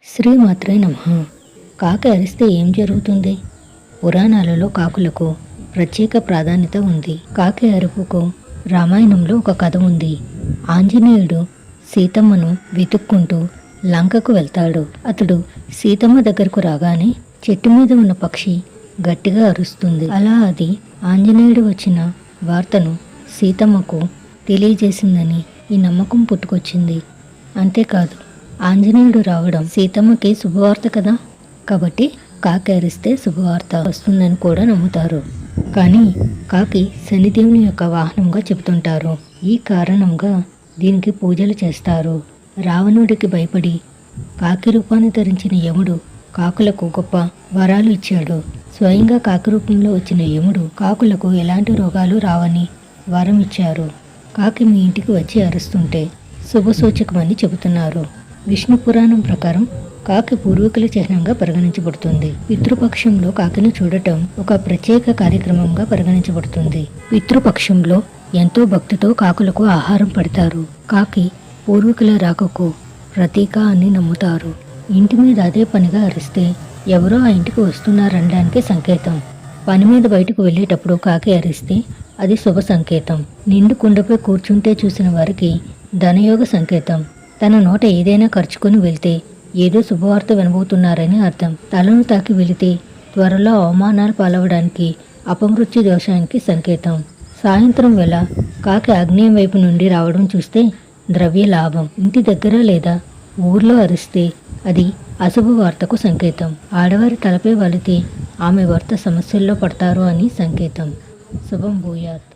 శ్రీమాత్రే నమః. కాకి అరిస్తే ఏం జరుగుతుంది? పురాణాలలో కాకులకు ప్రత్యేక ప్రాధాన్యత ఉంది. కాకి అరుపుకు రామాయణంలో ఒక కథ ఉంది. ఆంజనేయుడు సీతమ్మను వెతుక్కుంటూ లంకకు వెళ్తాడు. అతడు సీతమ్మ దగ్గరకు రాగానే చెట్టు మీద ఉన్న పక్షి గట్టిగా అరుస్తుంది. అలా అది ఆంజనేయుడు వచ్చిన వార్తను సీతమ్మకు తెలియజేసిందని ఈ నమ్మకం పుట్టుకొచ్చింది. అంతేకాదు, ఆంజనేయుడు రావడం సీతమ్మకి శుభవార్త కదా, కాబట్టి కాకి అరిస్తే శుభవార్త వస్తుందని కూడా నమ్ముతారు. కానీ కాకి శనిదేవుని యొక్క వాహనంగా చెబుతుంటారు. ఈ కారణంగా దీనికి పూజలు చేస్తారు. రావణుడికి భయపడి కాకి రూపాన్ని ధరించిన యముడు కాకులకు గొప్ప వరాలు ఇచ్చాడు. స్వయంగా కాకి రూపంలో వచ్చిన యముడు కాకులకు ఎలాంటి రోగాలు రావని వరం ఇచ్చారు. కాకి మీ ఇంటికి వచ్చి అరుస్తుంటే శుభసూచకమని చెబుతున్నారు. విష్ణు పురాణం ప్రకారం కాకి పూర్వీకుల చిహ్నంగా పరిగణించబడుతుంది. పితృపక్షంలో కాకిని చూడటం ఒక ప్రత్యేక కార్యక్రమంగా పరిగణించబడుతుంది. పితృపక్షంలో ఎంతో భక్తితో కాకులకు ఆహారం పెడతారు. కాకి పూర్వీకుల రాకకు ప్రతీక అని నమ్ముతారు. ఇంటి మీద అదే పనిగా అరిస్తే ఎవరో ఆ ఇంటికి వస్తున్నారనడానికి సంకేతం. పని మీద బయటకు వెళ్ళేటప్పుడు కాకి అరిస్తే అది శుభ సంకేతం. నిండు కుండపై కూర్చుంటే చూసిన వారికి ధనయోగ సంకేతం. తన నోట ఏదైనా ఖర్చుకొని వెళ్తే ఏదో శుభవార్త వినబోతున్నారని అర్థం. తలను తాకి వెళితే త్వరలో అవమానాలు పాలవడానికి, అపమృత్యు దోషానికి సంకేతం. సాయంత్రం వేళ కాకి ఆగ్నేయం వైపు నుండి రావడం చూస్తే ద్రవ్య లాభం. ఇంటి దగ్గర లేదా ఊర్లో అరిస్తే అది అశుభ వార్తకు సంకేతం. ఆడవారి తలపై వలితే ఆమె భర్త సమస్యల్లో పడతారు అని సంకేతం. శుభం భూయాత్.